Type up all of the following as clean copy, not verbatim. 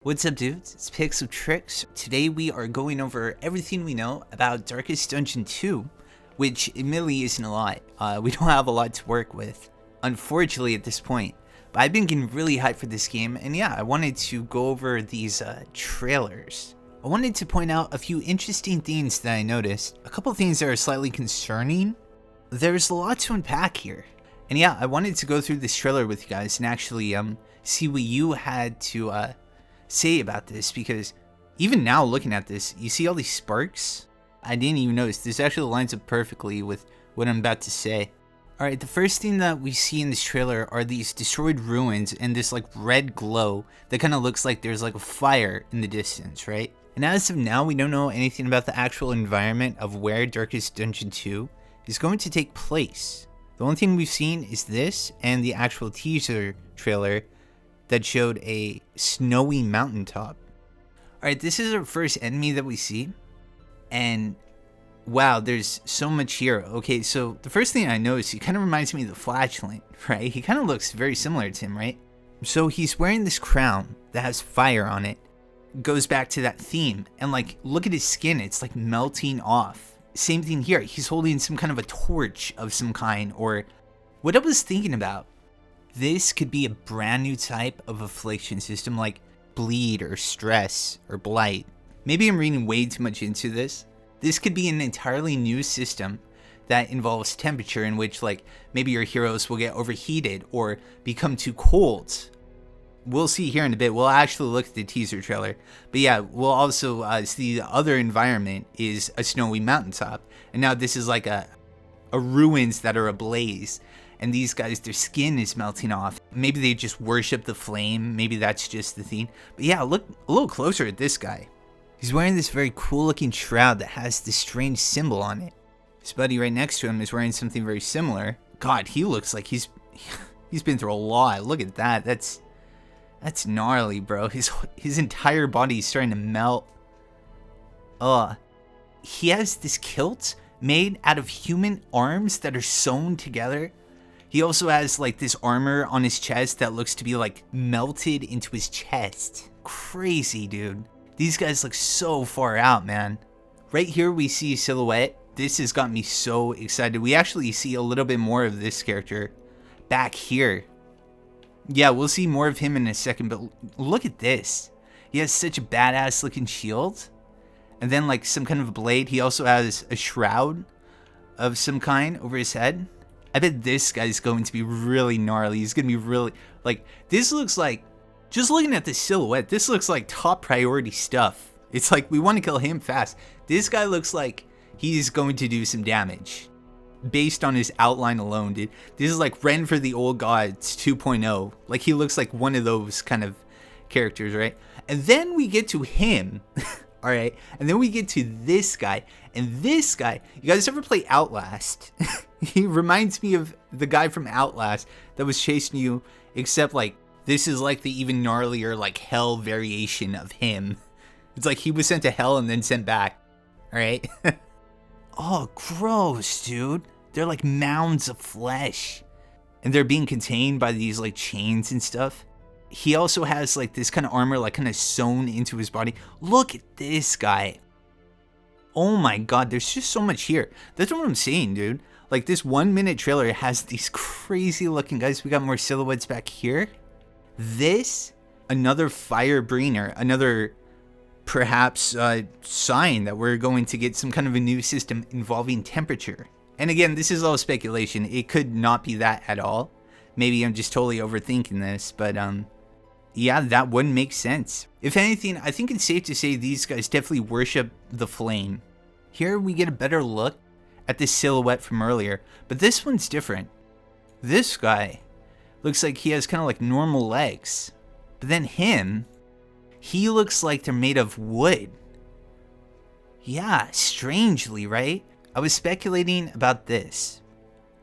What's up, dudes? It's PixxelTrixx. Today we are going over everything we know about Darkest Dungeon 2, which admittedly isn't a lot. We don't have a lot to work with, unfortunately, at this point. But I've been getting really hyped for this game, and yeah, I wanted to go over these trailers. I wanted to point out a few interesting things that I noticed, a couple things that are slightly concerning. There's a lot to unpack here. And yeah, I wanted to go through this trailer with you guys and actually see what you had to say about this, because even now looking at this, you see all these sparks? I didn't even notice. This actually lines up perfectly with what I'm about to say. Alright, the first thing that we see in this trailer are these destroyed ruins and this like red glow that kind of looks like there's like a fire in the distance, right? And as of now, we don't know anything about the actual environment of where Darkest Dungeon 2 is going to take place. The only thing we've seen is this and the actual teaser trailer that showed a snowy mountaintop. Alright, this is our first enemy that we see. And wow, there's so much here. Okay, so the first thing I noticed, he kind of reminds me of the Flashlight, right? He kind of looks very similar to him, right? So he's wearing this crown that has fire on it. Goes back to that theme. And like, look at his skin, it's like melting off. Same thing here, he's holding some kind of a torch of some kind, or what I was thinking about. This could be a brand new type of affliction system like bleed or stress or blight. Maybe I'm reading way too much into this. This could be an entirely new system that involves temperature, in which like maybe your heroes will get overheated or become too cold. We'll see here in a bit. We'll actually look at the teaser trailer. But yeah, we'll also see the other environment is a snowy mountaintop. And now this is like a ruins that are ablaze. And these guys, their skin is melting off. Maybe they just worship the flame. Maybe that's just the theme. But yeah, look a little closer at this guy. He's wearing this very cool looking shroud that has this strange symbol on it. His buddy right next to him is wearing something very similar. God, he looks like he's been through a lot. Look at that. That's gnarly, bro. His entire body is starting to melt. He has this kilt made out of human arms that are sewn together. He also has like this armor on his chest that looks to be like melted into his chest. Crazy, dude. These guys look so far out, man. Right here we see Silhouette. This has got me so excited. We actually see a little bit more of this character back here. Yeah, we'll see more of him in a second, but look at this. He has such a badass looking shield. And then like some kind of blade. He also has a shroud of some kind over his head. I bet this guy's going to be really gnarly. He's going to be really, like, this looks like, just looking at the silhouette, this looks like top priority stuff. It's like, we want to kill him fast. This guy looks like he's going to do some damage. Based on his outline alone, dude. This is like Ren for the Old Gods 2.0. Like, he looks like one of those kind of characters, right? And then we get to him. Alright, and then we get to this guy. And this guy, you guys ever play Outlast? He reminds me of the guy from Outlast that was chasing you, except like this is like the even gnarlier like hell variation of him. It's like he was sent to hell and then sent back. Alright? Oh, gross, dude. They're like mounds of flesh. And they're being contained by these like chains and stuff. He also has like this kind of armor like kind of sewn into his body. Look at this guy. Oh my god, there's just so much here. That's what I'm saying, dude. Like, this 1 minute trailer has these crazy looking guys. We got more silhouettes back here. This, another fire bringer, another perhaps sign that we're going to get some kind of a new system involving temperature. And again, this is all speculation. It could not be that at all. Maybe I'm just totally overthinking this, but yeah, that wouldn't make sense. If anything, I think it's safe to say these guys definitely worship the flame. Here we get a better look at this silhouette from earlier, but this one's different. This guy looks like he has kind of like normal legs, but then him, he looks like they're made of wood. Yeah, strangely, right? I was speculating about this.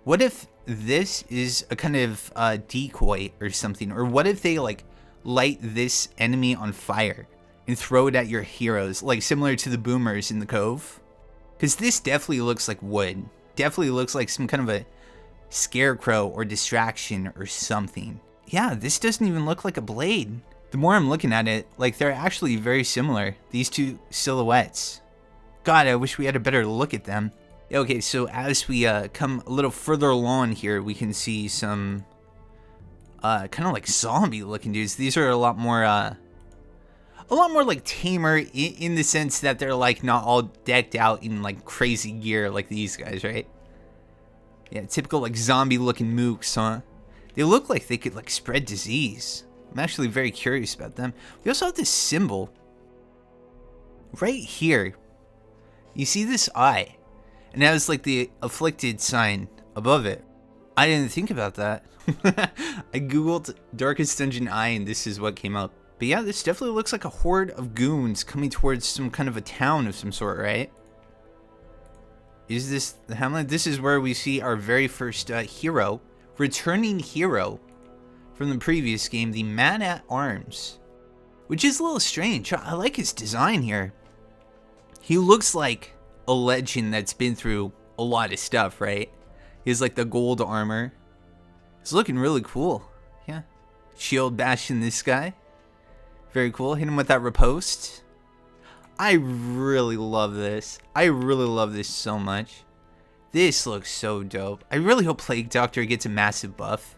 What if this is a kind of decoy or something? Or what if they like light this enemy on fire and throw it at your heroes, like similar to the boomers in the cove? Because this definitely looks like wood. Definitely looks like some kind of a scarecrow or distraction or something. Yeah, this doesn't even look like a blade. The more I'm looking at it, like they're actually very similar, these two silhouettes. God, I wish we had a better look at them. Okay, so as we come a little further along here, we can see some kind of like zombie looking dudes. These are a lot more like tamer in the sense that they're like not all decked out in like crazy gear like these guys, right? Yeah, typical like zombie looking mooks, huh? They look like they could like spread disease. I'm actually very curious about them. We also have this symbol right here. You see this eye, and it has like the afflicted sign above it. I didn't think about that. I googled Darkest Dungeon eye, and this is what came up. But yeah, this definitely looks like a horde of goons coming towards some kind of a town of some sort, right? Is this the Hamlet? This is where we see our very first hero, returning hero from the previous game, the Man-at-Arms, which is a little strange. I like his design here. He looks like a legend that's been through a lot of stuff, right? He has like the gold armor. He's looking really cool. Yeah. Shield bashing this guy. Very cool. Hit him with that riposte. I really love this. I really love this so much. This looks so dope. I really hope Plague Doctor gets a massive buff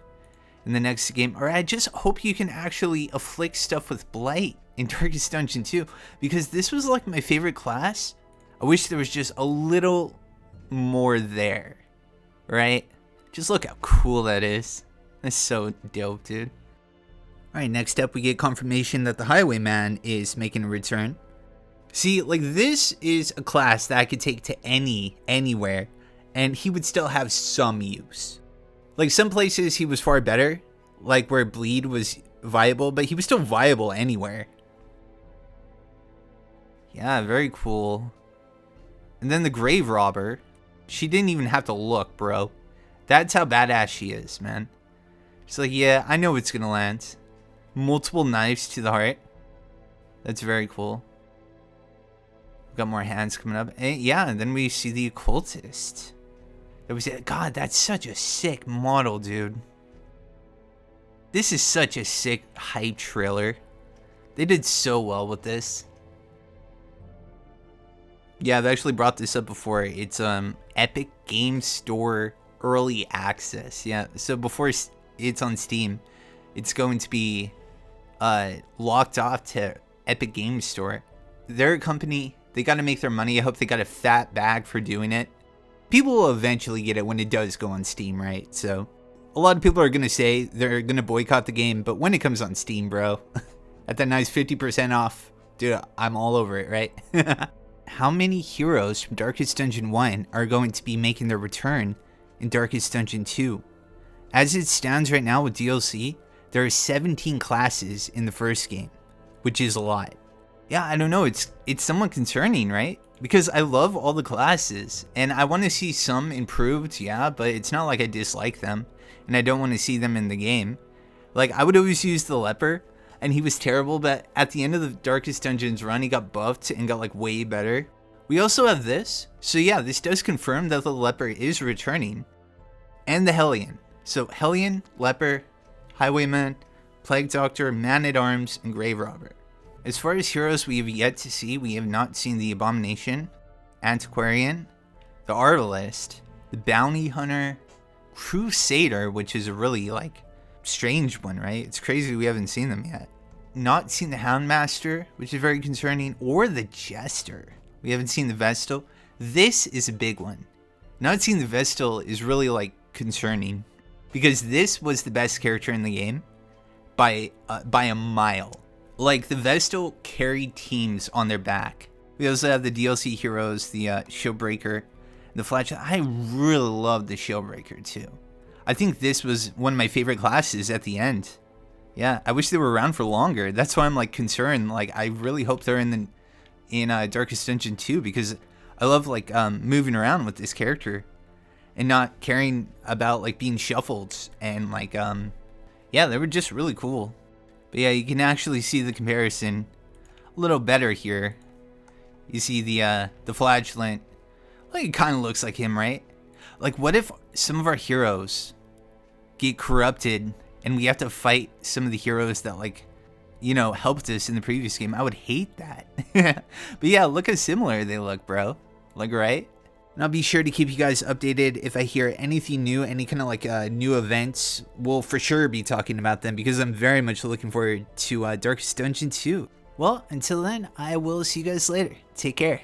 in the next game. Or I just hope you can actually afflict stuff with Blight in Darkest Dungeon 2. Because this was like my favorite class. I wish there was just a little more there. Right? Just look how cool that is. That's so dope, dude. Alright, next up we get confirmation that the Highwayman is making a return. See, like this is a class that I could take to anywhere, and he would still have some use. Like some places he was far better, like where bleed was viable, but he was still viable anywhere. Yeah, very cool. And then the Grave Robber. She didn't even have to look, bro. That's how badass she is, man. She's like, yeah, I know it's gonna land. Multiple knives to the heart. That's very cool. Got more hands coming up. And yeah, and then we see the occultist. God, that's such a sick model, dude. This is such a sick hype trailer. They did so well with this. Yeah, I've actually brought this up before. It's Epic Game Store Early Access. Yeah, so before it's on Steam, it's going to be locked off to Epic Game Store. They're a company. They got to make their money. I hope they got a fat bag for doing it. People will eventually get it when it does go on Steam, right? So a lot of people are going to say they're going to boycott the game, but when it comes on Steam, bro, at that nice 50% off, dude, I'm all over it, right? How many heroes from Darkest Dungeon 1 are going to be making their return in Darkest Dungeon 2? As it stands right now with DLC, there are 17 classes in the first game, which is a lot. Yeah, I don't know, it's somewhat concerning, right? Because I love all the classes, and I want to see some improved, yeah, but it's not like I dislike them, and I don't want to see them in the game. Like, I would always use the Leper, and he was terrible, but at the end of the Darkest Dungeons run, he got buffed and got, like, way better. We also have this, so yeah, this does confirm that the Leper is returning, and the Hellion. So, Hellion, Leper, Highwayman, Plague Doctor, Man-at-Arms, and Grave Robber. As far as heroes we have yet to see, we have not seen the Abomination, Antiquarian, the Arbalist, the Bounty Hunter, Crusader, which is a really, like, strange one, right? It's crazy we haven't seen them yet. Not seen the Houndmaster, which is very concerning, or the Jester. We haven't seen the Vestal. This is a big one. Not seeing the Vestal is really, like, concerning, because this was the best character in the game by a mile. Like, the Vestal carried teams on their back. We also have the DLC heroes, the Shieldbreaker, the Flash. I really love the Shieldbreaker too. I think this was one of my favorite classes at the end. Yeah, I wish they were around for longer. That's why I'm like concerned. Like, I really hope they're in Darkest Dungeon 2, because I love like moving around with this character and not caring about like being shuffled, and like yeah, they were just really cool. But yeah, you can actually see the comparison a little better here. You see the Flagellant. Like, it kind of looks like him, right? Like, what if some of our heroes get corrupted and we have to fight some of the heroes that, like, you know, helped us in the previous game. I would hate that. But yeah, look how similar they look, bro. Like, right? And I'll be sure to keep you guys updated if I hear anything new, any kind of like new events. We'll for sure be talking about them because I'm very much looking forward to Darkest Dungeon 2. Well, until then, I will see you guys later. Take care.